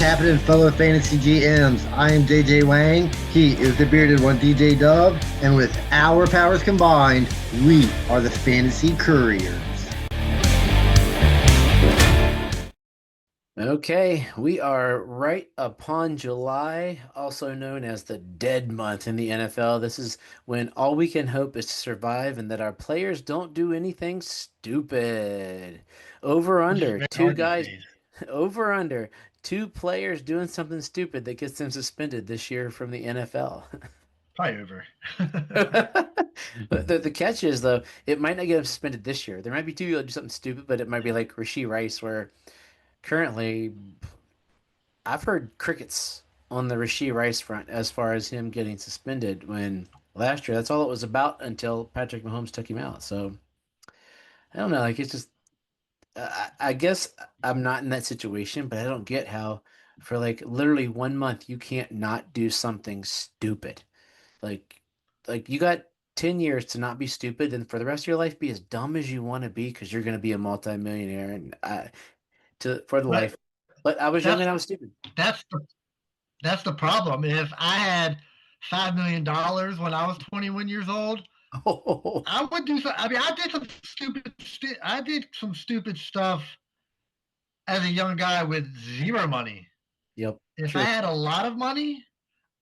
happening, fellow fantasy GMs? I am JJ Wang. He is the bearded one, DJ Dub. And with our powers combined, we are the Fantasy Couriers. Okay, we are right upon July, also known as the dead month in the NFL. This is when all we can hope is to survive and that our players don't do anything stupid. Over Which is under, very two hard these guys, days. over under, two players doing something stupid that gets them suspended this year from the NFL. Probably over. The catch is though, it might not get them suspended this year. There might be two people that do something stupid, but it might be like Rasheed Rice, where currently I've heard crickets on the Rasheed Rice front as far as him getting suspended when last year that's all it was about until Patrick Mahomes took him out. So I don't know, like it's just I guess I'm not in that situation, but I don't get how for like literally 1 month you can't not do something stupid. Like like you got 10 years to not be stupid and for the rest of your life be as dumb as you want to be because you're going to be a multimillionaire and to for the But life. But I was young that's and I was stupid. that's the that's the problem. If I had $5 million when I was 21 years old, I would do some. I mean, I did some stupid stuff as a young guy with zero money. Yep, If I true. had a lot of money,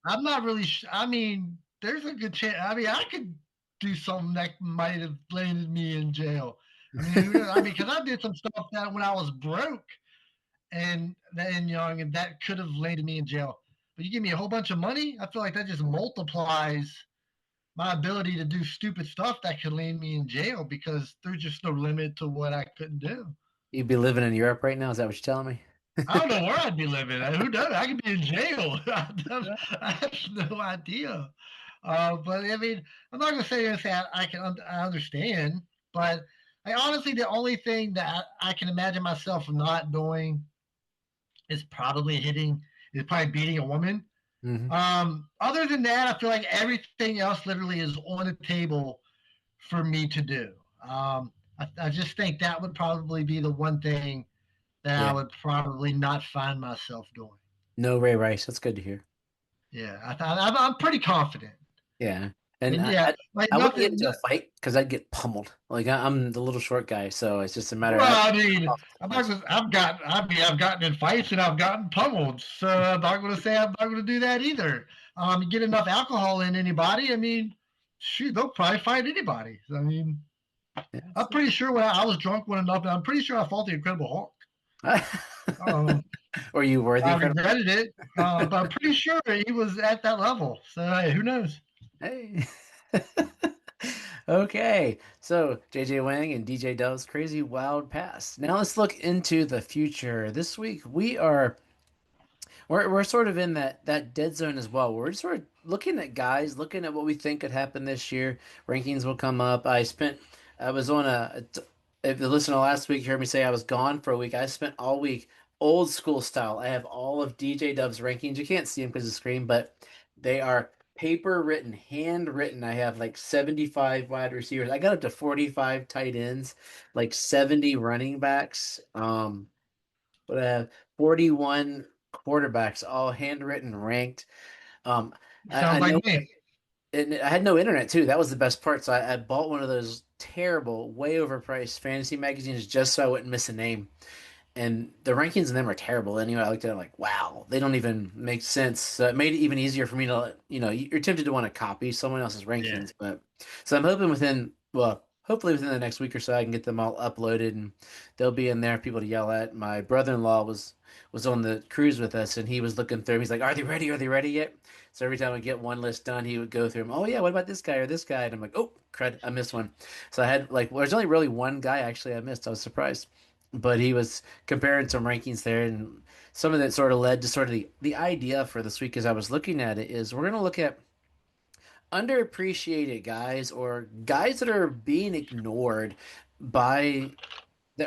I'm not really. I mean, there's a good chance. I mean, I could do something that might have landed me in jail. I mean, I mean, because I did some stuff that when I was broke and young, and that could have landed me in jail. But you give me a whole bunch of money, I feel like that just multiplies my ability to do stupid stuff that could land me in jail because there's just no limit to what I couldn't do. You'd be living in Europe right now. Is that what you're telling me? I don't know where I'd be living. Who knows? I could be in jail. I have no idea. But I mean, I'm not going to say anything I understand, but I honestly, the only thing that I can imagine myself not doing is probably beating a woman. Hmm. Other than that, I feel like everything else literally is on the table for me to do. I just think that would probably be the one thing that I Yeah. would probably not find myself doing. No Ray Rice. That's good to hear. Yeah, I'm pretty confident. Yeah. And And yeah, like I wouldn't get nothing. into No, a fight because I'd get pummeled. Like I'm the little short guy, so it's just a matter of well, I mean, I'm not punch. gonna, I've got. I mean, I've gotten in fights and I've gotten pummeled. So I'm not going to say I'm not going to do that either. You get enough alcohol in anybody. I mean, shoot, they'll probably fight anybody. I mean, I'm Yes. pretty sure when I was drunk one enough, and I'm pretty sure I fought the Incredible Hulk. Or you were the I incredible. regretted it, but I'm pretty sure he was at that level. So hey, who knows? Hey. Okay, so JJ Wang and DJ Dove's crazy wild past. Now let's look into the future. This week we're sort of in that dead zone as well. We're sort of looking at guys, looking at what we think could happen this year. Rankings will come up. I was on if you listened to last week, you heard me say I was gone for a week. I spent all week old school style. I have all of DJ Dub's rankings. You can't see them because of the screen, but they are paper written, handwritten. I have like 75 wide receivers. I got up to 45 tight ends, like 70 running backs. But I have 41 quarterbacks, all handwritten, ranked. Um, I Sounds know, like me. and I had no internet too. That was the best part. So I bought one of those terrible, way overpriced fantasy magazines just so I wouldn't miss a name. And the rankings in them are terrible. Anyway, I looked at it like, wow, they don't even make sense. So it made it even easier for me to, you're tempted to want to copy someone else's Yeah. rankings. But so I'm hoping hopefully within the next week or so, I can get them all uploaded and they'll be in there for people to yell at. My brother-in-law was on the cruise with us and he was looking through 'em. He's like, "Are they ready? Are they ready yet?" So every time we get one list done, he would go through them. Oh yeah, what about this guy or this guy? And I'm like, oh crud, I missed one. So I had like, well, there's only really one guy actually I missed. I was surprised, but he was comparing some rankings there, and some of that sort of led to sort of the idea for this week as I was looking at it is we're going to look at underappreciated guys or guys that are being ignored by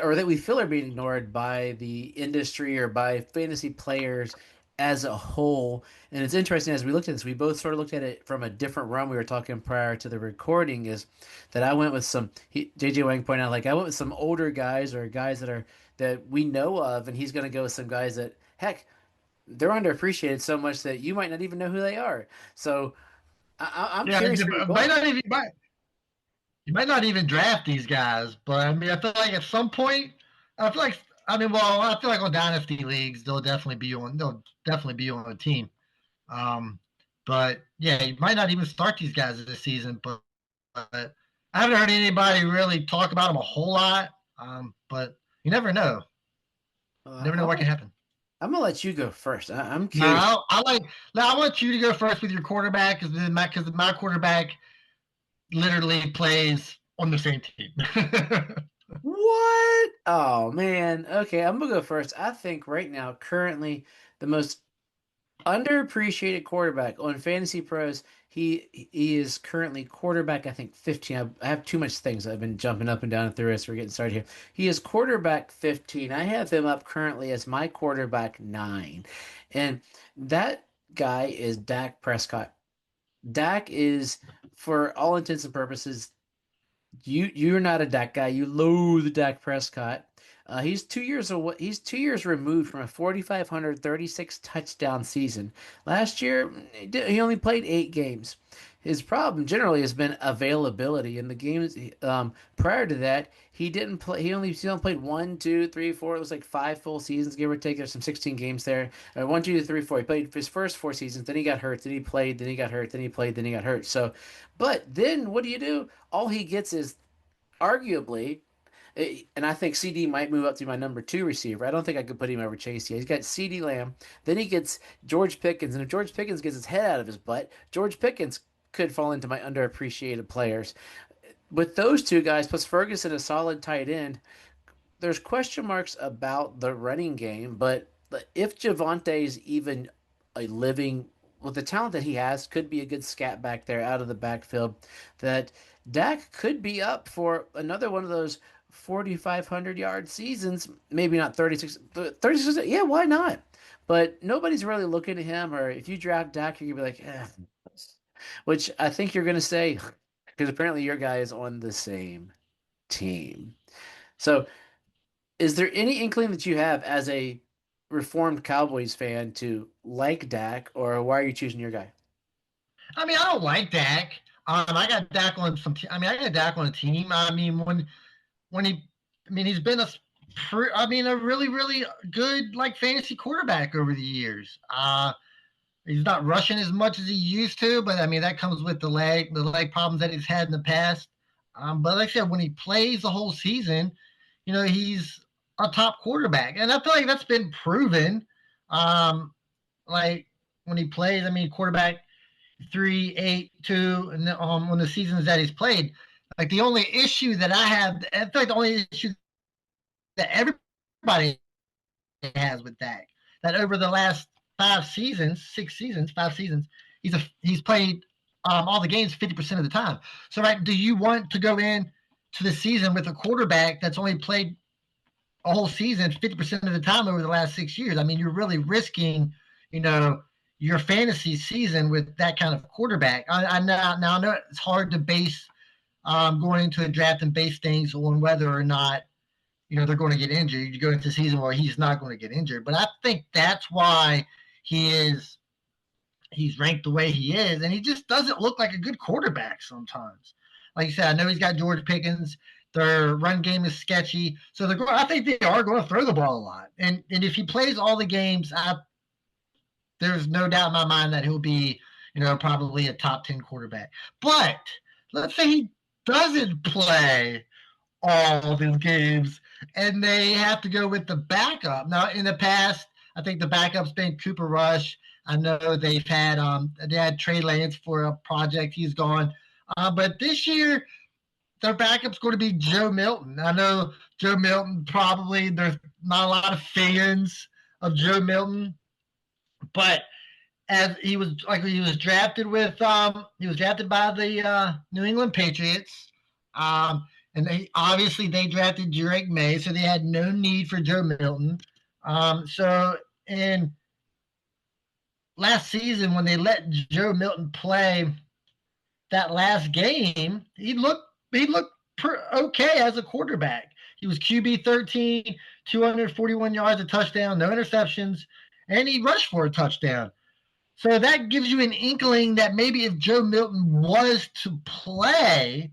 or that we feel are being ignored by the industry or by fantasy players as a whole. And it's interesting as we looked at this, we both sort of looked at it from a different realm. We were talking prior to the recording is that I went with JJ Wang pointed out, like I went with some older guys or guys that we know of, and he's going to go with some guys that, heck, they're underappreciated so much that you might not even know who they are. So I'm Yeah, curious you where you're might going. not even you might not even draft these guys, but I mean, I feel like at some point, I feel like I feel like on dynasty leagues they'll definitely be on a team. Um, but yeah, you might not even start these guys this season, but I haven't heard anybody really talk about them a whole lot. But you never know. You never know what can happen. I'm gonna let you go first. I'm curious. Now, I want you to go first with your quarterback because my quarterback literally plays on the same team. What? Oh man. Okay, I'm gonna go first. I think right now, currently, the most underappreciated quarterback on Fantasy Pros. He is currently quarterback. I think 15. I have too much things. I've been jumping up and down through this. We're getting started here. He is quarterback 15. I have him up currently as my quarterback 9, and that guy is Dak Prescott. Dak is, for all intents and purposes, you're not a Dak guy. You loathe Dak Prescott. He's 2 years away. He's 2 years removed from a 4,536 touchdown season. Last year, he only played 8 games. His problem generally has been availability in the games. Prior to that, he didn't play. He only played 1, 2, 3, 4. It was like 5 full seasons, give or take. There's some 16 games there. 1, 2, 3, 4. He played his first 4 seasons. Then he got hurt. Then he played. Then he got hurt. Then he played. Then he got hurt. So, but then what do? All he gets is arguably, and I think CD might move up to my number 2 receiver. I don't think I could put him over Chase yet. He's got CD Lamb. Then he gets George Pickens. And if George Pickens gets his head out of his butt, George Pickens could fall into my underappreciated players. With those two guys, plus Ferguson, a solid tight end, there's question marks about the running game, but if Javante's even a living with the talent that he has, could be a good scat back there out of the backfield, that Dak could be up for another one of those 4,500 yard seasons. Maybe not 36, 36. Yeah, why not? But nobody's really looking at him. Or if you draft Dak, you're gonna be like, which I think you're gonna say, because apparently your guy is on the same team. So is there any inkling that you have as a reformed Cowboys fan to like Dak, or why are you choosing your guy? I mean, I don't like Dak. I got Dak on some. I got Dak on a team. I mean, when he, I mean, he's been a really really good like fantasy quarterback over the years. He's not rushing as much as he used to, but I mean that comes with the leg problems that he's had in the past. But like I said, when he plays the whole season, he's a top quarterback, and I feel like that's been proven. Um, like when he plays, I mean, quarterback 3, 8, 2, and on the seasons that he's played. Like the only issue that I have, I feel like the only issue that everybody has with Dak, that over the last 5 seasons, 6 seasons, 5 seasons, he's played all the games 50% of the time. So, right, do you want to go in to the season with a quarterback that's only played a whole season 50% of the time over the last 6 years? I mean, you're really risking, you know, your fantasy season with that kind of quarterback. I know it's hard to base going into a draft and base things on whether or not they're going to get injured. You go into the season where he's not going to get injured, but I think that's why he's ranked the way he is, and he just doesn't look like a good quarterback sometimes. Like I said, I know he's got George Pickens. Their run game is sketchy, so I think they are going to throw the ball a lot. And if he plays all the games, there's no doubt in my mind that he'll be, probably a top 10 quarterback. But let's say he doesn't play all of his games, and they have to go with the backup. Now, in the past, I think the backup's been Cooper Rush. I know they had Trey Lance for a project. He's gone. But this year, their backup's going to be Joe Milton. I know Joe Milton probably there's not a lot of fans of Joe Milton, but as he was drafted he was drafted by the New England Patriots. And they drafted Drake May, so they had no need for Joe Milton. So in last season, when they let Joe Milton play that last game, he looked okay as a quarterback. He was QB 13, 241 yards, a touchdown, no interceptions, and he rushed for a touchdown. So that gives you an inkling that maybe if Joe Milton was to play,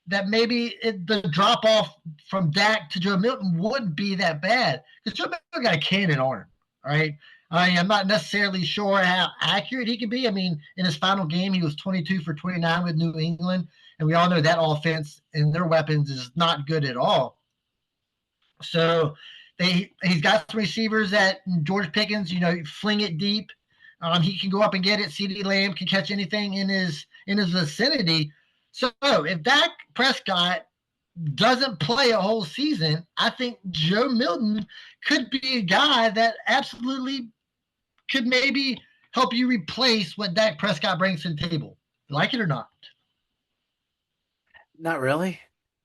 that maybe the drop off from Dak to Joe Milton wouldn't be that bad because Joe Milton got a cannon arm, right? I'm not necessarily sure how accurate he can be. I mean, in his final game, he was 22 for 29 with New England, and we all know that offense and their weapons is not good at all. So he's got some receivers that George Pickens, fling it deep. He can go up and get it. CeeDee Lamb can catch anything in his vicinity. So if Dak Prescott doesn't play a whole season, I think Joe Milton could be a guy that absolutely could maybe help you replace what Dak Prescott brings to the table. Like it or not. Not really.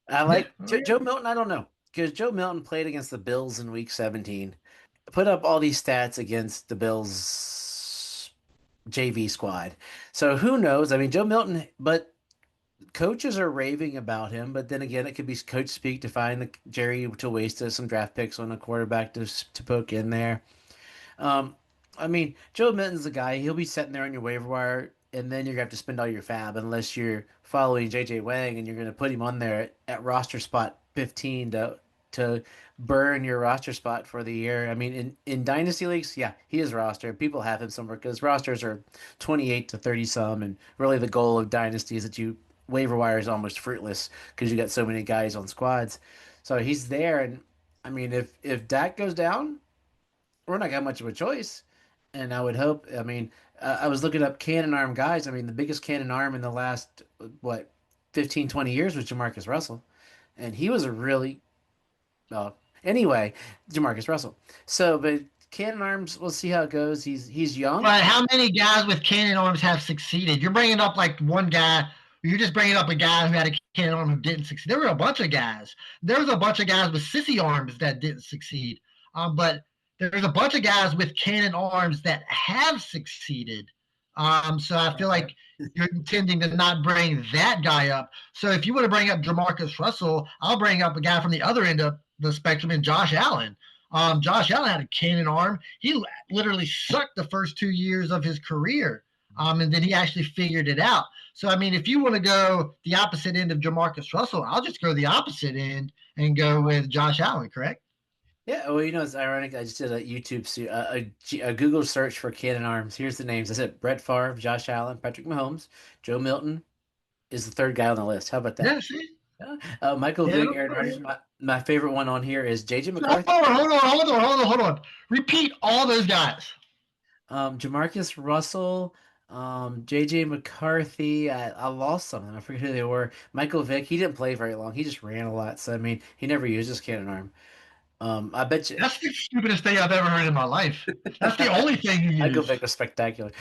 I like Joe Milton. I don't know because Joe Milton played against the Bills in Week 17, put up all these stats against the Bills JV squad. So who knows? I mean, Joe Milton, but coaches are raving about him. But then again, it could be coach speak to find Jerry to waste some draft picks on a quarterback to poke in there. I mean, Joe Milton's the guy. He'll be sitting there on your waiver wire, and then you're gonna have to spend all your fab unless you're following JJ Wang, and you're gonna put him on there at roster spot 15 to burn your roster spot for the year. I mean, in dynasty leagues, yeah, he is roster. People have him somewhere because rosters are 28 to 30 some, and really the goal of dynasty is that you waiver wire is almost fruitless because you got so many guys on squads. So he's there, and I mean, if Dak goes down, we're not got much of a choice. And I would hope. I mean, I was looking up cannon arm guys. I mean, the biggest cannon arm in the last what 15, 20 years was Jamarcus Russell, and he was a really anyway, Jamarcus Russell. So, but cannon arms, we'll see how it goes. He's young. But how many guys with cannon arms have succeeded? You're bringing up like one guy. You're just bringing up a guy who had a cannon arm who didn't succeed. There were a bunch of guys. There was a bunch of guys with sissy arms that didn't succeed. But there's a bunch of guys with cannon arms that have succeeded. So I feel like you're intending to not bring that guy up. So if you want to bring up Jamarcus Russell, I'll bring up a guy from the other end of the spectrum in Josh Allen. Josh Allen had a cannon arm. He literally sucked the first 2 years of his career. And then he actually figured it out. So, I mean, if you want to go the opposite end of Jamarcus Russell, I'll just go the opposite end and go with Josh Allen, correct? Yeah, well, it's ironic. I just did a a Google search for cannon arms. Here's the names. I said Brett Favre, Josh Allen, Patrick Mahomes, Joe Milton is the third guy on the list. How about that? Yeah, see? Michael Vick, Aaron Rodgers. My favorite one on here is JJ McCarthy. Hold on. Repeat all those guys. Jamarcus Russell, JJ McCarthy. I lost some of them. I forget who they were. Michael Vick. He didn't play very long. He just ran a lot. So I mean, he never used his cannon arm. I bet you that's the stupidest thing I've ever heard in my life. That's the only thing you use. Michael Vick was spectacular.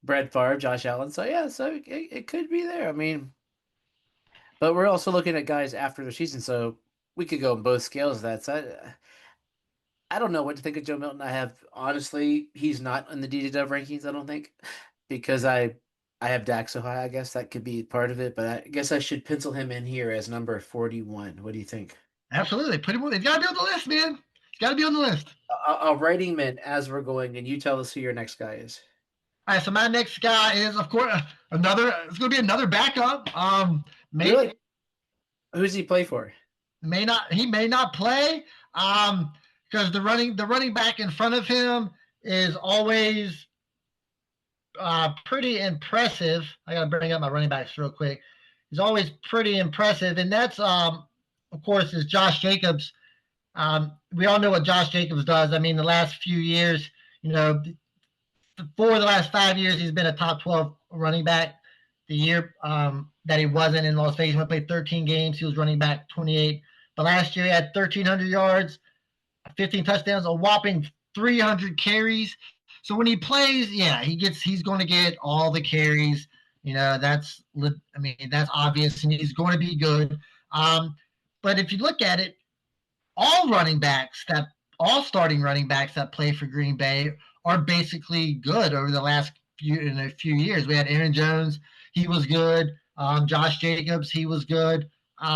Brett Favre, Josh Allen. So yeah, so it could be there. I mean, but we're also looking at guys after the season, so we could go on both scales of that. So I don't know what to think of Joe Milton. Honestly, he's not in the DDW rankings, I don't think, because I have Dak so high. I guess that could be part of it, but I guess I should pencil him in here as number 41. What do you think? Absolutely. Put him on. He's got to be on the list, man. He's got to be on the list. I'll write him in as we're going, and you tell us who your next guy is. All right, so my next guy is, of course, it's going to be another backup. Really? Who's he play for? He may not play because the running back in front of him is always pretty impressive. I got to bring up my running backs real quick. He's always pretty impressive, and that's of course, is Josh Jacobs. We all know what Josh Jacobs does. I mean, the last few years, for the last 5 years, he's been a top 12 running back. The year that he wasn't in Las Vegas, when he played 13 games, he was running back 28. But last year, he had 1,300 yards, 15 touchdowns, a whopping 300 carries. So when he plays, yeah, he's going to get all the carries. That's obvious, and he's going to be good. But if you look at it, all starting running backs that play for Green Bay are basically good over the last few years. We had Aaron Jones, he was good. Josh Jacobs, he was good.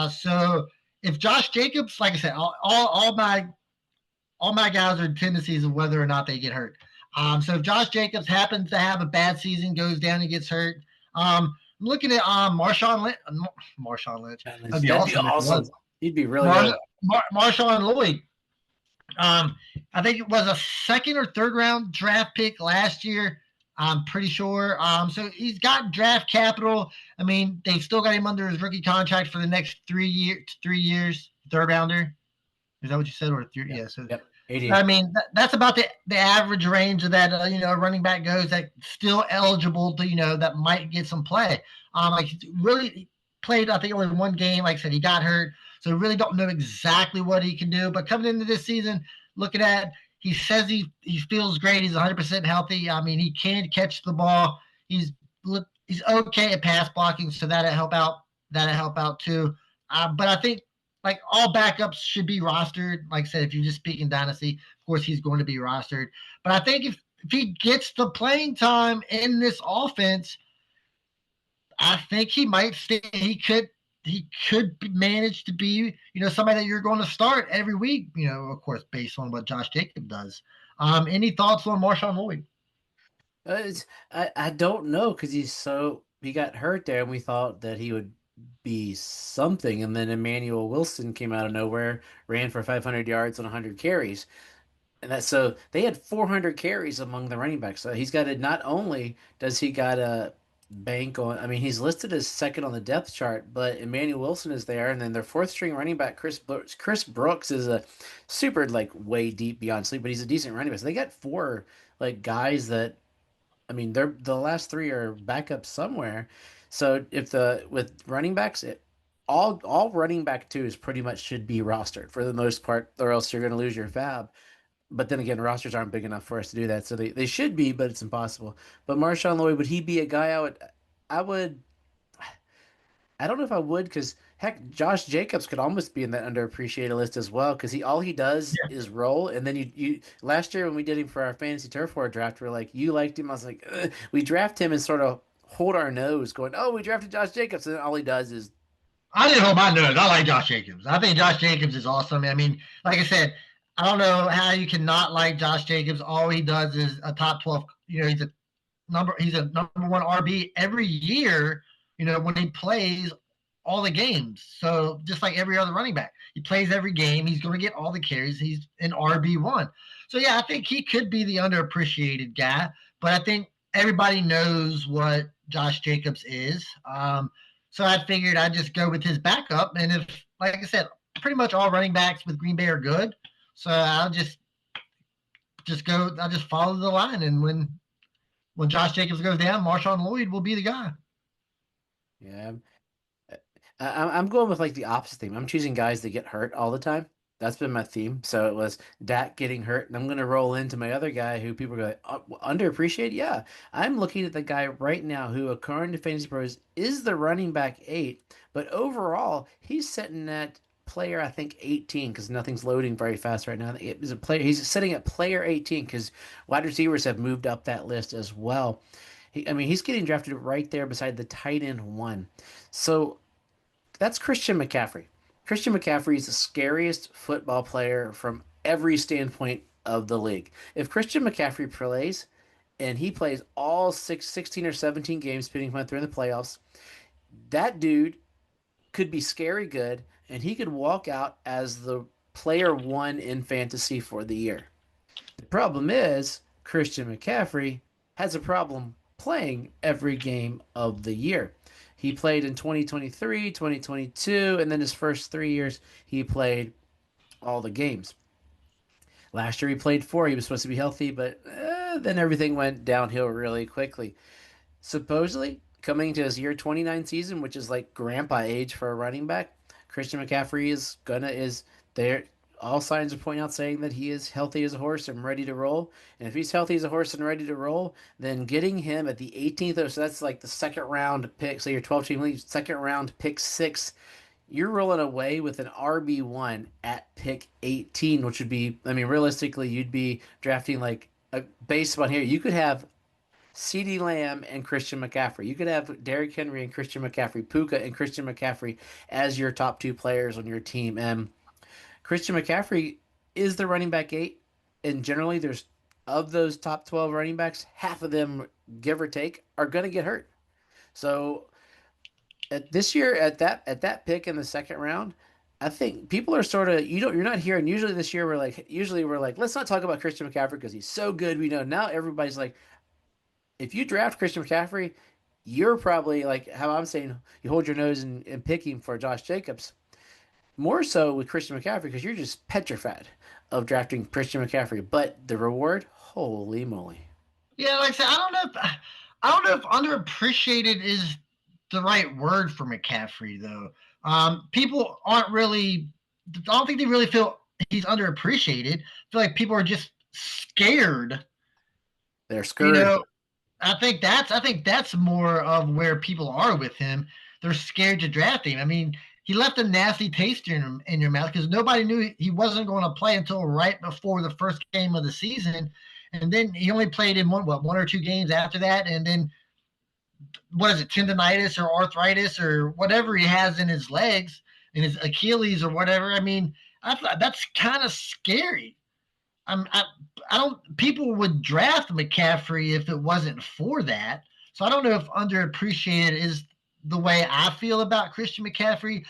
So if Josh Jacobs, like I said, all all my guys are tendencies of whether or not they get hurt. So if Josh Jacobs happens to have a bad season, goes down and gets hurt, I'm looking at Marshawn Lynch. Marshawn Lynch. That'd be That'd be awesome if it awesome. was He'd be really good. Marshawn Lloyd. I think it was a second or third round draft pick last year. I'm pretty sure. So he's got draft capital. I mean, they've still got him under his rookie contract for the next 3 years. Third rounder. Is that what you said? Or three? Yep. Yeah. So Yep. 80. I mean, that's about the average range of that, running back goes that still eligible to, that might get some play. Like really played, I think only one game. Like I said, he got hurt. So really don't know exactly what he can do. But coming into this season, looking at, he says he feels great. He's 100% healthy. I mean, he can catch the ball. He's okay at pass blocking, so that'll help out. That'll help out too. But I think like all backups should be rostered. Like I said, if you're just speaking dynasty, of course he's going to be rostered. But I think if he gets the playing time in this offense, I think he might stay. He could manage to be, somebody that you're going to start every week. Of course, based on what Josh Jacobs does. Any thoughts on Marshawn Lloyd? I don't know because he got hurt there, and we thought that he would be something, and then Emmanuel Wilson came out of nowhere, ran for 500 yards and 100 carries, and so they had 400 carries among the running backs. So he's got to not only does he got a bank on. I mean, he's listed as second on the depth chart, but Emmanuel Wilson is there, and then their fourth string running back Chris Brooks is a super like way deep beyond sleep, but he's a decent running back. So they got four like guys that I mean, they're the last three are backups somewhere. So if the with running backs, all running back twos pretty much should be rostered for the most part, or else you're going to lose your fab. But then again, rosters aren't big enough for us to do that, so they should be, but it's impossible. But Marshawn Lloyd, would he be a guy I would I don't know if I would because heck, Josh Jacobs could almost be in that underappreciated list as well because all he does is roll. And then you last year when we did him for our fantasy turf war draft, we are like, you liked him. I was like, ugh. We draft him and sort of hold our nose, going, oh, we drafted Josh Jacobs, and then all he does is I didn't hold my nose. I like Josh Jacobs. I think Josh Jacobs is awesome. I mean, like I said, I don't know how you can not like Josh Jacobs. All he does is a top 12. He's a number one RB every year. When he plays all the games. So just like every other running back, he plays every game. He's going to get all the carries. He's an RB1. So yeah, I think he could be the underappreciated guy. But I think everybody knows what Josh Jacobs is. So I figured I'd just go with his backup. And if, like I said, pretty much all running backs with Green Bay are good. So I'll just go. I'll just follow the line. And when Josh Jacobs goes down, Marshawn Lloyd will be the guy. yeah. I'm going with like the opposite theme. I'm choosing guys that get hurt all the time. That's been my theme. So it was Dak getting hurt, and I'm going to roll into my other guy who people are like, underappreciated. Yeah, I'm looking at the guy right now who, according to Fantasy Pros, is the running back 8, but overall he's sitting at player I think 18 because nothing's loading very fast right now. It is a player. He's sitting at player 18 because wide receivers have moved up that list as well. I mean, he's getting drafted right there beside the tight end 1. So that's Christian McCaffrey. Christian McCaffrey is the scariest football player from every standpoint of the league. If Christian McCaffrey plays, and he plays all 16 or 17 games, depending on through in the playoffs, that dude could be scary good, and he could walk out as the player 1 in fantasy for the year. The problem is Christian McCaffrey has a problem playing every game of the year. He played in 2023, 2022, and then his first 3 years, he played all the games. Last year, he played 4. He was supposed to be healthy, but then everything went downhill really quickly. Supposedly, coming to his year 29 season, which is like grandpa age for a running back, Christian McCaffrey is there. All signs are pointing out saying that he is healthy as a horse and ready to roll. And if he's healthy as a horse and ready to roll, then getting him at the 18th, so that's like the second round pick. So your 12 team league, second round pick 6, you're rolling away with an RB1 at pick 18, which would be, I mean, realistically, you'd be drafting like based on here. You could have CeeDee Lamb and Christian McCaffrey. You could have Derrick Henry and Christian McCaffrey, Puka and Christian McCaffrey as your top 2 players on your team. And Christian McCaffrey is the running back 8, and generally there's of those top 12 running backs, half of them, give or take, are going to get hurt. So this year at that pick in the second round, I think people are sort of you're not hearing. Usually we're like let's not talk about Christian McCaffrey because he's so good. We know now everybody's like if you draft Christian McCaffrey, you're probably like how I'm saying you hold your nose and pick him for Josh Jacobs. More so with Christian McCaffrey because you're just petrified of drafting Christian McCaffrey. But the reward, holy moly. Yeah, like I said, I don't know if underappreciated is the right word for McCaffrey though. People aren't really. I don't think they really feel he's underappreciated. I feel like people are just scared. They're You scared. know, I think that's more of where people are with him. They're scared to draft him. I mean, he left a nasty taste in your mouth because nobody knew he wasn't going to play until right before the first game of the season, and then he only played in one or two games after that, and then what is it, tendonitis or arthritis or whatever he has in his legs, in his Achilles or whatever. I mean, I thought that's kind of scary. I'm, I, I don't. People would draft McCaffrey if it wasn't for that. So I don't know if underappreciated is the way I feel about Christian McCaffrey.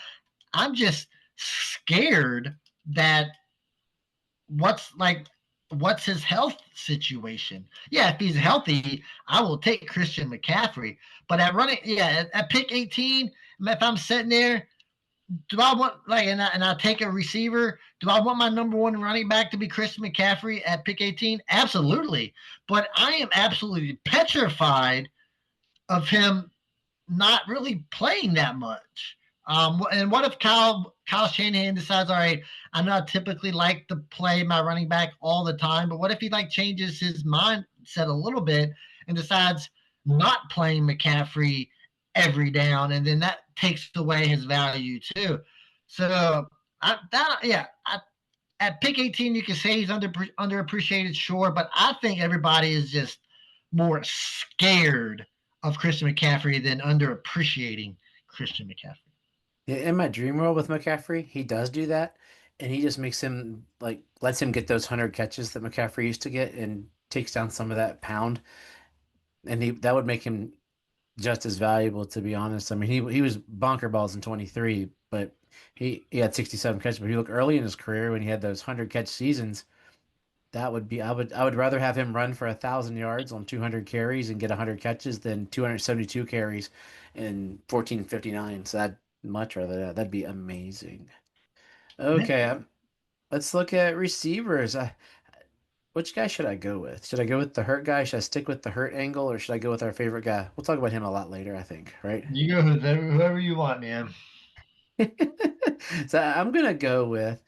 I'm just scared that what's like what's his health situation. Yeah, if he's healthy, I will take Christian McCaffrey. But at running, yeah, at pick 18, if I'm sitting there, do I want like and I take a receiver? Do I want my number one running back to be Christian McCaffrey at pick 18? Absolutely. But I am absolutely petrified of him not really playing that much. And what if Kyle Shanahan decides, all right, I'm not typically like to play my running back all the time, but what if he like changes his mindset a little bit and decides not playing McCaffrey every down, and then that takes away his value too. So at pick 18, you can say he's underappreciated, sure, but I think everybody is just more scared of Christian McCaffrey than underappreciating Christian McCaffrey. Yeah, in my dream world with McCaffrey, he does do that, and he just makes him like lets him get those 100 catches that McCaffrey used to get, and takes down some of that pound, and he that would make him just as valuable, to be honest. I mean, he was bonker balls in 23, but he had 67 catches. But if you look early in his career when he had those 100 catch seasons, that would be I would rather have him run for 1,000 yards on 200 carries and get 100 catches than 272 carries and 1459. So I'd much rather that. That'd be amazing. Okay, let's look at receivers. Which guy should I go with? Should I go with the hurt guy? Should I stick with the hurt angle, or should I go with our favorite guy? We'll talk about him a lot later, I think, right? You go with whoever you want, man. So I'm gonna go with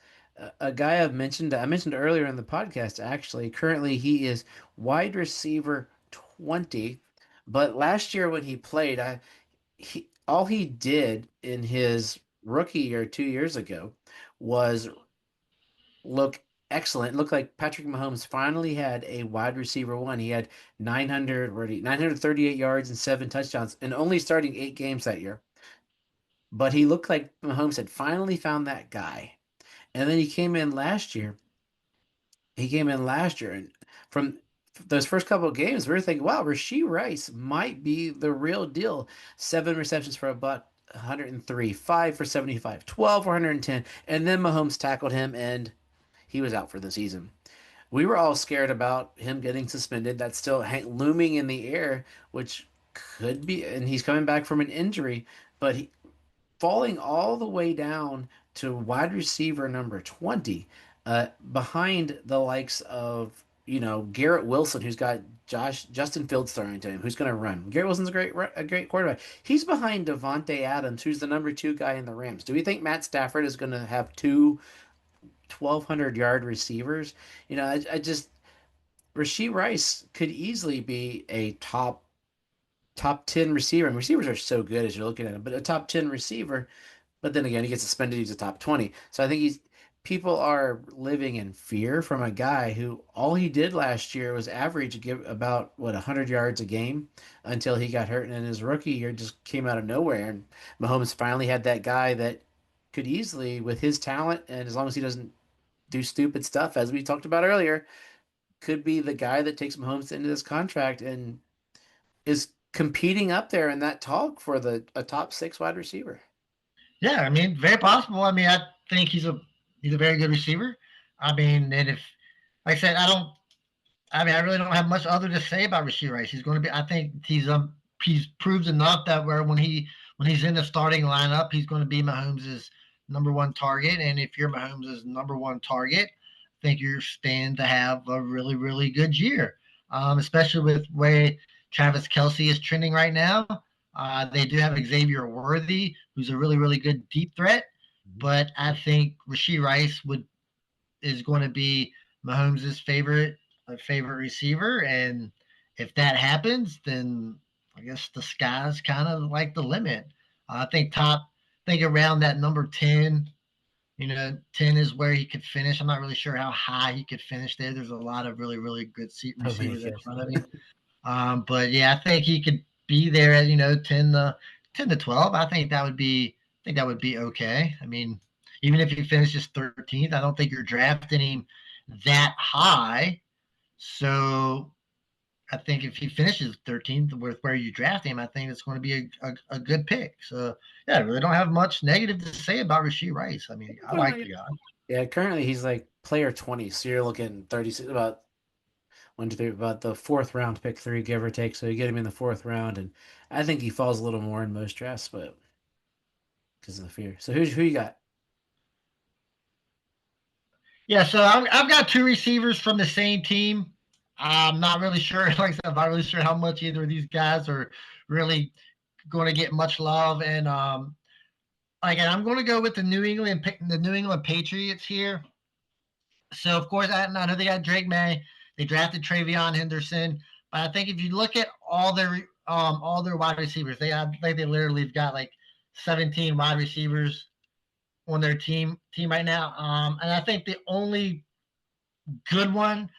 a guy I've mentioned. I mentioned earlier in the podcast. Actually, currently he is wide receiver 20, but last year when he played, all he did in his rookie year 2 years ago was look excellent. It looked like Patrick Mahomes finally had a wide receiver one. He had 938 yards and 7 touchdowns, and only starting 8 games that year. But he looked like Mahomes had finally found that guy. And then he came in last year. He came in last year, and from those first couple of games, we were thinking, wow, Rashee Rice might be the real deal. 7 receptions for a buck, 103, 5 for 75, 12 for 110. And then Mahomes tackled him, and he was out for the season. We were all scared about him getting suspended. That's still looming in the air, which could be, and he's coming back from an injury, but falling all the way down to wide receiver number 20, behind the likes of, Garrett Wilson, who's got Justin Fields throwing to him, who's going to run. Garrett Wilson's a great quarterback. He's behind Devontae Adams, who's the number 2 guy in the Rams. Do we think Matt Stafford is going to have two 1,200-yard receivers? I just Rasheed Rice could easily be a top 10 receiver. And receivers are so good as you're looking at him, but a top 10 receiver. But then again, he gets suspended. He's a top 20. So I think people are living in fear from a guy who all he did last year was average give about 100 yards a game until he got hurt. And in his rookie year just came out of nowhere. And Mahomes finally had that guy that could easily, with his talent, and as long as he doesn't do stupid stuff, as we talked about earlier, could be the guy that takes Mahomes into this contract and is competing up there in that talk for a top 6 wide receiver. Yeah, I mean, very possible. I mean, I think he's a very good receiver. I mean, and if like I said, I really don't have much other to say about Rasheed Rice. He's going to be. I think he's proved enough that where when he's in the starting lineup, he's going to be Mahomes' number one target. And if you're Mahomes' number one target, I think you're stand to have a really really good year. Especially with where Travis Kelce is trending right now. They do have Xavier Worthy, who's a really really good deep threat. But I think Rasheed Rice is going to be Mahomes' favorite receiver, and if that happens, then I guess the sky's kind of like the limit. I think around that number 10. 10 is where he could finish. I'm not really sure how high he could finish there. There's a lot of really, really good receivers in front of him. But yeah, I think he could be there at 10 to 12. I think that would be okay. I mean, even if he finishes 13th, I don't think you're drafting him that high. So I think if he finishes 13th with where you draft him, I think it's going to be a good pick. So yeah, I really don't have much negative to say about Rasheed Rice. I mean, I like the guy. Yeah, currently he's like player 20, so you're looking 36 about 1, 2, 3, about the 4th round pick 3, give or take. So you get him in the 4th round, and I think he falls a little more in most drafts, but because of the fear. So who you got? Yeah, so I've got two receivers from the same team. I'm not really sure, like I said, I'm not really sure how much either of these guys are really going to get much love. And I'm going to go with the New England Patriots here. So of course, I know they got Drake May. They drafted Travion Henderson, but I think if you look at all their wide receivers, they literally have got like 17 wide receivers on their team right now. And I think the only good one,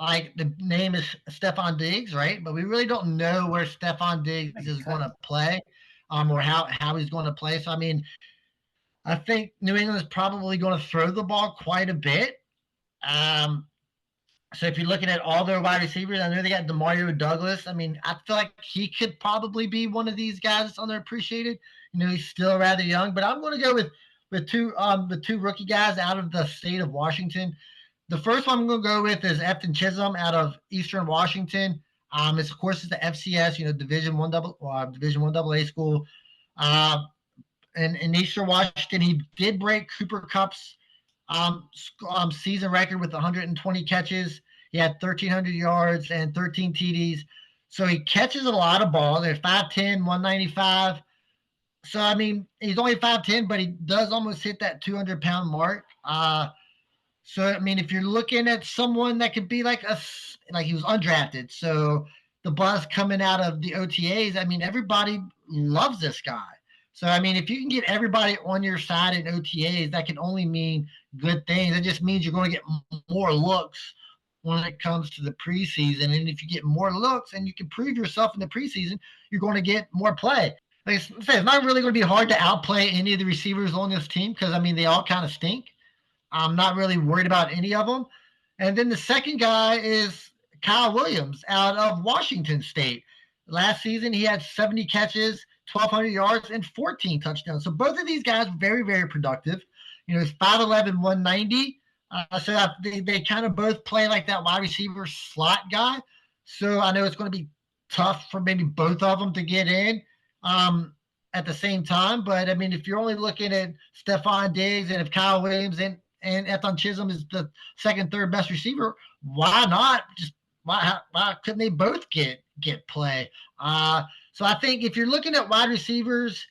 like the name is Stephon Diggs, right? But we really don't know where Stephon Diggs is going to play, or how he's going to play. So I mean, I think New England is probably going to throw the ball quite a bit. Um, so if you're looking at all their wide receivers, I know they got Demario Douglas. I mean, I feel like he could probably be one of these guys that's underappreciated. He's still rather young, but I'm going to go with two rookie guys out of the state of Washington. The first one I'm going to go with is Efton Chisholm out of Eastern Washington. It's of course it's the FCS, Division One AA school. In Eastern Washington, he did break Cooper Kupp's season record with 120 catches. He had 1,300 yards and 13 TDs. So he catches a lot of balls. They're 5'10", 195. So, I mean, he's only 5'10", but he does almost hit that 200-pound mark. So, I mean, if you're looking at someone that could be like he was undrafted. So the buzz coming out of the OTAs, I mean, everybody loves this guy. So, I mean, if you can get everybody on your side in OTAs, that can only mean good things. It just means you're going to get more looks when it comes to the preseason. And if you get more looks and you can prove yourself in the preseason, you're going to get more play. Like I say, it's not really going to be hard to outplay any of the receivers on this team because, I mean, they all kind of stink. I'm not really worried about any of them. And then the second guy is Kyle Williams out of Washington State. Last season, he had 70 catches, 1,200 yards, and 14 touchdowns. So both of these guys very, very productive. It's 5'11", 190. So they kind of both play like that wide receiver slot guy. So I know it's going to be tough for maybe both of them to get in at the same time. But, I mean, if you're only looking at Stephon Diggs and if Kyle Williams and Efton Chisholm is the second, third best receiver, why not? Why couldn't they both get play? So I think if you're looking at wide receivers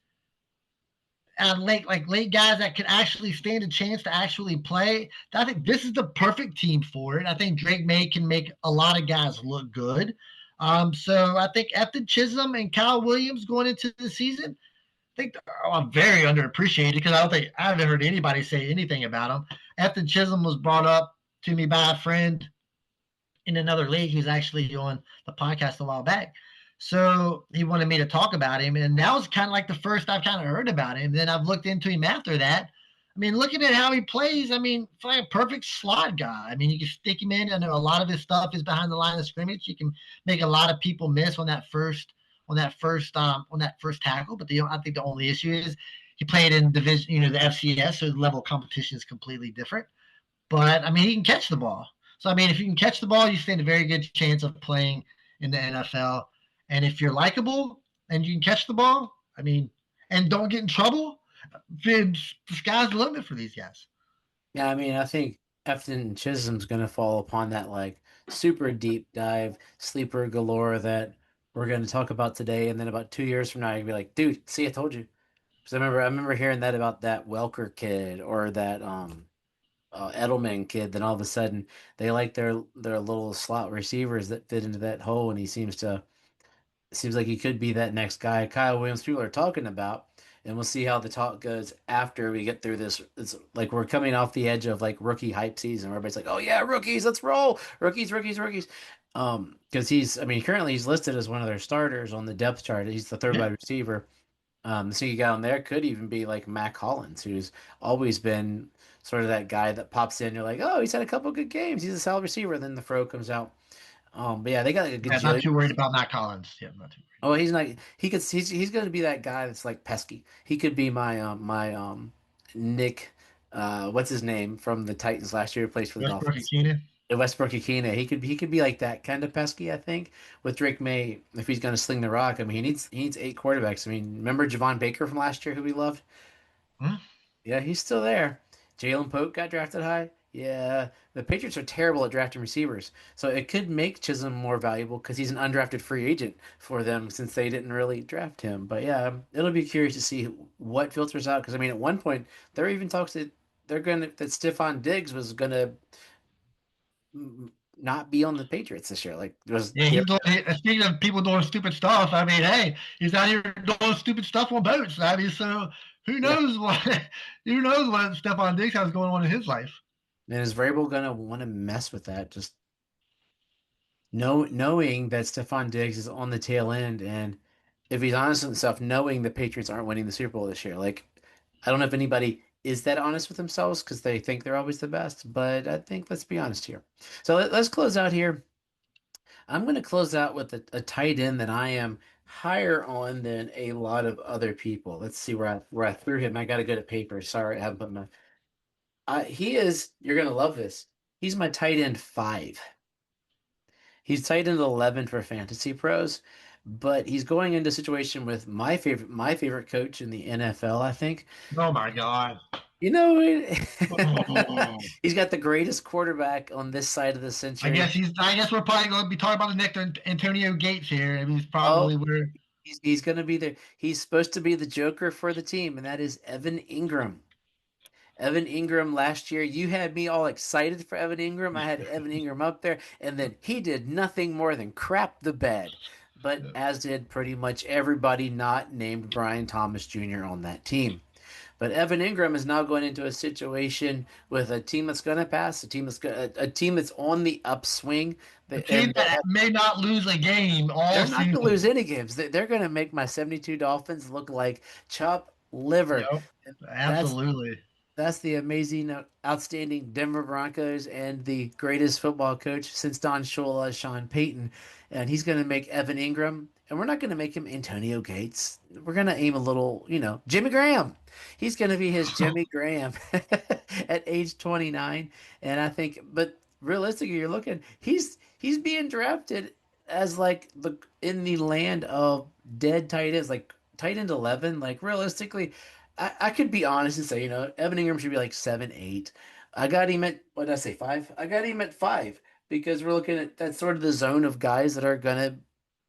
and late guys that could actually stand a chance to actually play, I think this is the perfect team for it. I think Drake May can make a lot of guys look good. So I think Efton Chisholm and Kyle Williams going into the season, I think I'm very underappreciated because I haven't heard anybody say anything about him. Efton Chisholm was brought up to me by a friend in another league who's actually on the podcast a while back. So he wanted me to talk about him, and that was kind of like the first I've kind of heard about him. Then I've looked into him after that. I mean, looking at how he plays, I mean, it's like a perfect slot guy. I mean, you can stick him in, and a lot of his stuff is behind the line of scrimmage. You can make a lot of people miss on that first tackle. But I think the only issue is he played in division, the FCS, so the level of competition is completely different. But I mean, he can catch the ball. So I mean, if you can catch the ball, you stand a very good chance of playing in the NFL. And if you're likable and you can catch the ball, I mean, and don't get in trouble, then the sky's the limit for these guys. Yeah, I mean, I think Efton Chisholm's going to fall upon that like super deep dive sleeper galore that we're going to talk about today, and then about 2 years from now, you're gonna be like, dude, see, I told you. Because I remember hearing that about that Welker kid or that Edelman kid. Then all of a sudden, they like their little slot receivers that fit into that hole, and he seems like he could be that next guy Kyle Williams people are talking about. And we'll see how the talk goes after we get through this. It's like we're coming off the edge of like rookie hype season where everybody's like, oh yeah, rookies, let's roll. Rookies, rookies, rookies. Because currently he's listed as one of their starters on the depth chart. He's the third Yeah. wide receiver. So you got on there could even be like Mac Hollins, who's always been sort of that guy that pops in. You're like, oh, he's had a couple good games. He's a solid receiver. Then the fro comes out. But yeah, they got like a Yeah, not gajillion. too worried about Matt Collins. Yeah, not too Oh, he's not. He's going to be that guy that's like pesky. He could be my Nick. What's his name from the Titans last year? Who plays for the worried. Westbrook Dolphins. Keenan. Westbrook Akina. He could be like that kind of pesky. I think with Drake May, if he's going to sling the rock. I mean, he needs 8 quarterbacks. I mean, remember Javon Baker from last year, who we loved? Hmm? Yeah, he's still there. Jalen Pope got drafted high. Yeah, the Patriots are terrible at drafting receivers, so it could make Chisholm more valuable because he's an undrafted free agent for them since they didn't really draft him. But yeah, it'll be curious to see what filters out because I mean, at one point there were even talks that that Stephon Diggs was gonna not be on the Patriots this year. Like there was Yeah, there, he's doing. Speaking of people doing stupid stuff, I mean, hey, he's out here doing stupid stuff on boats. I mean, so who yeah, knows what who knows what Stephon Diggs has going on in his life? and is Vrabel gonna want to mess with that? Just knowing that Stephon Diggs is on the tail end, and if he's honest with himself, knowing the Patriots aren't winning the Super Bowl this year, like I don't know if anybody is that honest with themselves because they think they're always the best, but I think let's be honest here. So let's close out here. I'm going to close out with a tight end that I am higher on than a lot of other people. Let's see where I threw him. I got to go to paper. Sorry, I haven't put my. He is. You're going to love this. He's my tight end 5. He's tight end 11 for fantasy pros, but he's going into a situation with my favorite coach in the NFL, I think. Oh my god! You know, Oh. he's got the greatest quarterback on this side of the I century. guess he's. I guess we're probably going to be talking about the next Antonio Gates here. I mean, he's Oh, probably where. he's going to be there. He's supposed to be the joker for the team, and that is Evan Ingram. Evan Ingram last year, you had me all excited for Evan Ingram. I had Evan Ingram up there, and then he did nothing more than crap the bed. But as did pretty much everybody not named Brian Thomas Jr. on that team. But Evan Ingram is now going into a situation with a team that's going to pass, a team that's on the upswing, A team and that may not lose a game all they're not going to lose season. any games. They're going to make my 72 Dolphins look like chop liver. Yep, And That's absolutely. that's the amazing, outstanding Denver Broncos and the greatest football coach since Don Shula, Sean Payton. And he's going to make Evan Ingram, and we're not going to make him Antonio Gates. We're going to aim a little, Jimmy Graham. He's going to be his Jimmy Graham at age 29. And I think, but realistically, you're looking, he's being drafted as like in the land of dead tight ends, like tight end 11. Like realistically, I could be honest and say, Evan Ingram should be like 7, 8. I got him at, what did I say, 5? I got him at 5 because we're looking at that sort of the zone of guys that are going to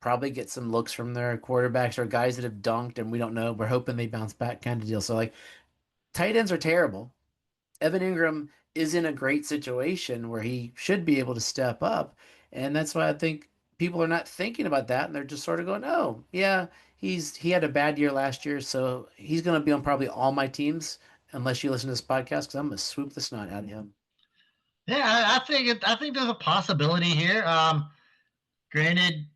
probably get some looks from their quarterbacks or guys that have dunked and we don't know. We're hoping they bounce back kind of deal. So, like, tight ends are terrible. Evan Ingram is in a great situation where he should be able to step up. And that's why I think people are not thinking about that and they're just sort of going, "Oh, yeah, he had a bad year last year, so he's going to be on probably all my teams unless you listen to this podcast because I'm going to swoop the snot out of him." Yeah, I think I think there's a possibility here. Granted,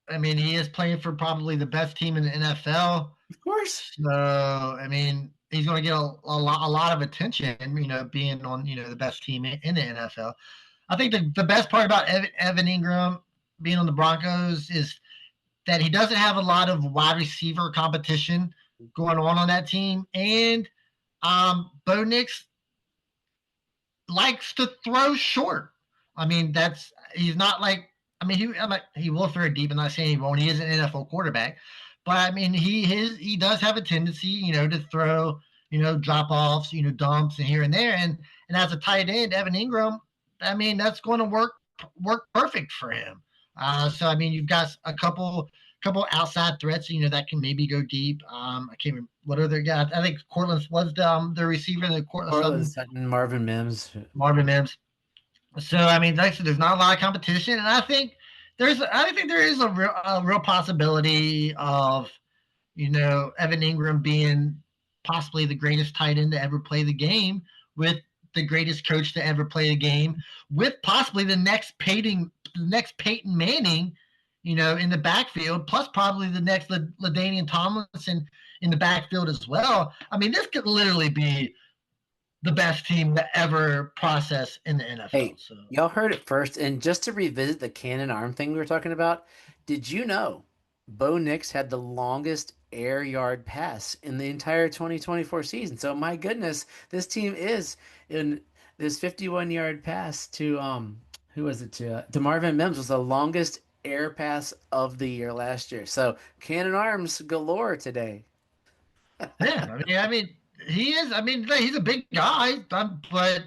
I mean, he is playing for probably the best team in the NFL. Of course. So, I mean, he's going to get a lot of attention. Being on the best team in the NFL. I think the best part about Evan Ingram being on the Broncos is that he doesn't have a lot of wide receiver competition going on that team, and Bo Nix likes to throw short. I mean, he's not like I mean he will throw deep. I'm not saying he won't. He is an NFL quarterback, but I mean he does have a tendency, to throw, drop offs, dumps and here and there, and as a tight end, Evan Ingram, I mean that's going to work perfect for him. So I mean you've got a couple outside threats, that can maybe go deep. I can't remember what other guy. I think Cortland was the receiver, the Cortland Portland Sutton, Sutton, Marvin Mims. Marvin Mims. So I mean, like I said, there's not a lot of competition, and I think there is a real possibility of Evan Ingram being possibly the greatest tight end to ever play the game, with the greatest coach to ever play the game, with possibly the next Peyton Manning, in the backfield, plus probably the next LaDainian Tomlinson in the backfield as well. I mean, this could literally be the best team to ever process in the NFL. Hey, So y'all heard it first. And just to revisit the cannon arm thing we were talking about, did you know Bo Nix had the longest air yard pass in the entire 2024 season? So my goodness, this team is in this 51-yard pass to who was it to Marvin Mims was the longest air pass of the year last year. So cannon arms galore today. yeah, I mean, he is. I mean, he's a big guy, but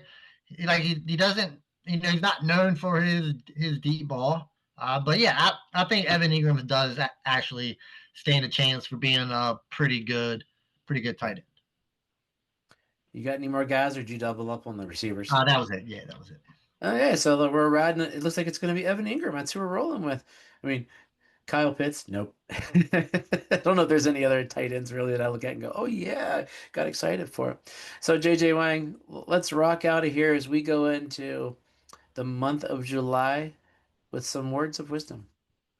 like he doesn't. He's not known for his deep ball. But yeah, I think Evan Ingram does actually stand a chance for being a pretty good tight end. You got any more guys, or did you double up on the receivers? That was it. Yeah, that was it. Okay, so we're riding. It looks like it's going to be Evan Ingram. That's who we're rolling with. I mean, Kyle Pitts, nope. I don't know if there's any other tight ends really that I look at and go, oh yeah, got excited for it. So JJ Wang, let's rock out of here as we go into the month of July with some words of wisdom.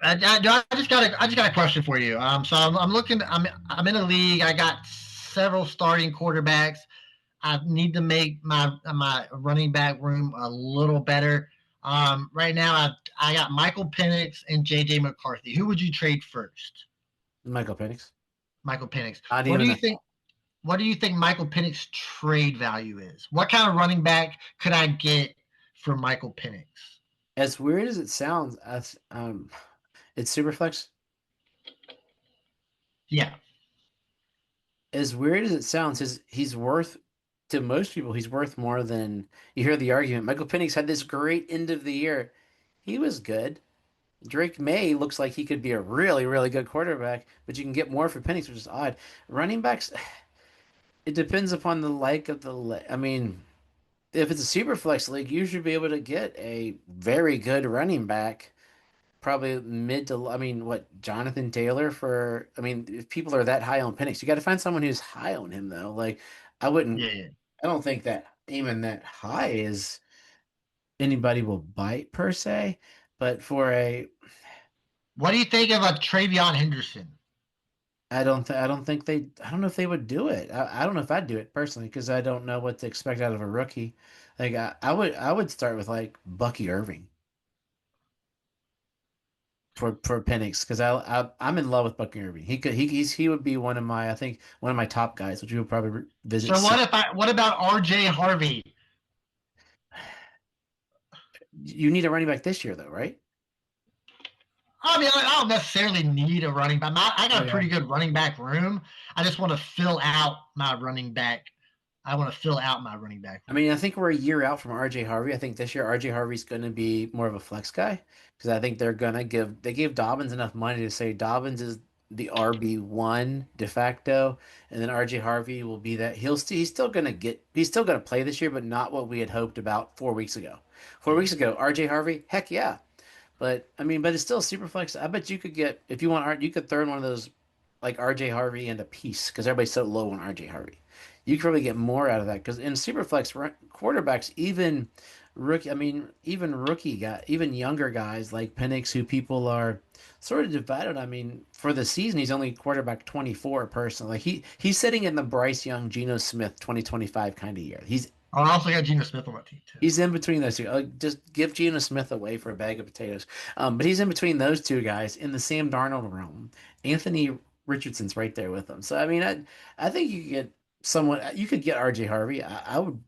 I just got a question for you. So I'm looking. I'm in a league. I got several starting quarterbacks. I need to make my running back room a little better. Right now, I got Michael Penix and J.J. McCarthy. Who would you trade first? Michael Penix. Michael Penix. Not What do even you a, think? What do you think Michael Penix trade value is? What kind of running back could I get for Michael Penix? as weird as it sounds, it's Superflex. Yeah, As weird as it sounds, he's worth to most people, he's worth more than you hear the argument. Michael Penix had this great end of the year. He was good. Drake May looks like he could be a really, really good quarterback, but you can get more for Penix, which is odd. Running backs, it depends upon the like of I mean, if it's a super flex league, you should be able to get a very good running back, probably mid to, I mean, what, Jonathan Taylor for, I mean, if people are that high on Penix, you got to find someone who's high on him, though. Like, I wouldn't, yeah, yeah. I don't think that even that high is anybody will bite per se, but for a What do you think of a Travion Henderson? I don't think I don't know if they would do it. I don't know if I'd do it personally because I don't know what to expect out of a rookie. Like I would start with like Bucky Irving for Penix because I'm in love with Bucky Irving. He would be one of my I think one of my top guys, which we would probably visit So soon. what about R.J. Harvey? You need a running back this year though, right? I mean, I don't necessarily need a running back. I Oh got a yeah. pretty good running back room. I just want to fill out my running back. I want to fill out my running back I room. mean, I think we're a year out from RJ Harvey. I think this year RJ Harvey's going to be more of a flex guy because I think they gave Dobbins enough money to say Dobbins is the RB1 de facto, and then RJ Harvey will be that he's still going to play this year, but not what we had hoped about 4 weeks ago. 4 weeks ago, RJ Harvey, heck yeah, but I mean, but it's still super flex. I bet you could get if you want art, you could throw in one of those like RJ Harvey and a piece because everybody's so low on RJ Harvey. You could probably get more out of that because in super flex quarterbacks, even rookie. I mean, even rookie guy, even younger guys like Penix, who people are sort of divided. I mean, for the season, he's only quarterback 24 personally. Like he's sitting in the Bryce Young, Geno Smith 2025 kind of year. Oh, I also got Geno Smith on my team too. He's in between those two. Just give Geno Smith away for a bag of potatoes. But he's in between those two guys in the Sam Darnold realm. Anthony Richardson's right there with him. So I mean, I think you could get someone. You could get R.J. Harvey. I would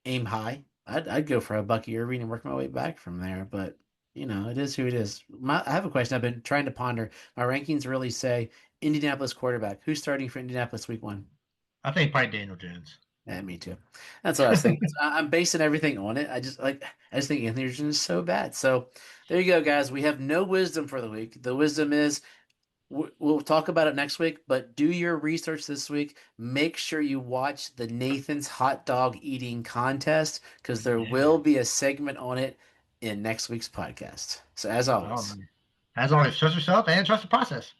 aim high. I'd go for a Bucky Irving and work my way back from there. But it is who it is. I have a question I've been trying to ponder. My rankings really say Indianapolis quarterback. Who's starting for Indianapolis week 1? I think probably Daniel Jones. Yeah, me too. That's what I was thinking. So I'm basing everything on it. I just think Anthony Richardson is so bad. So there you go, guys. We have no wisdom for the week. The wisdom is we'll talk about it next week, but do your research this week. Make sure you watch the Nathan's hot dog eating contest because there will be a segment on it in next week's podcast. So as Oh, always, man. As always, trust yourself and trust the process.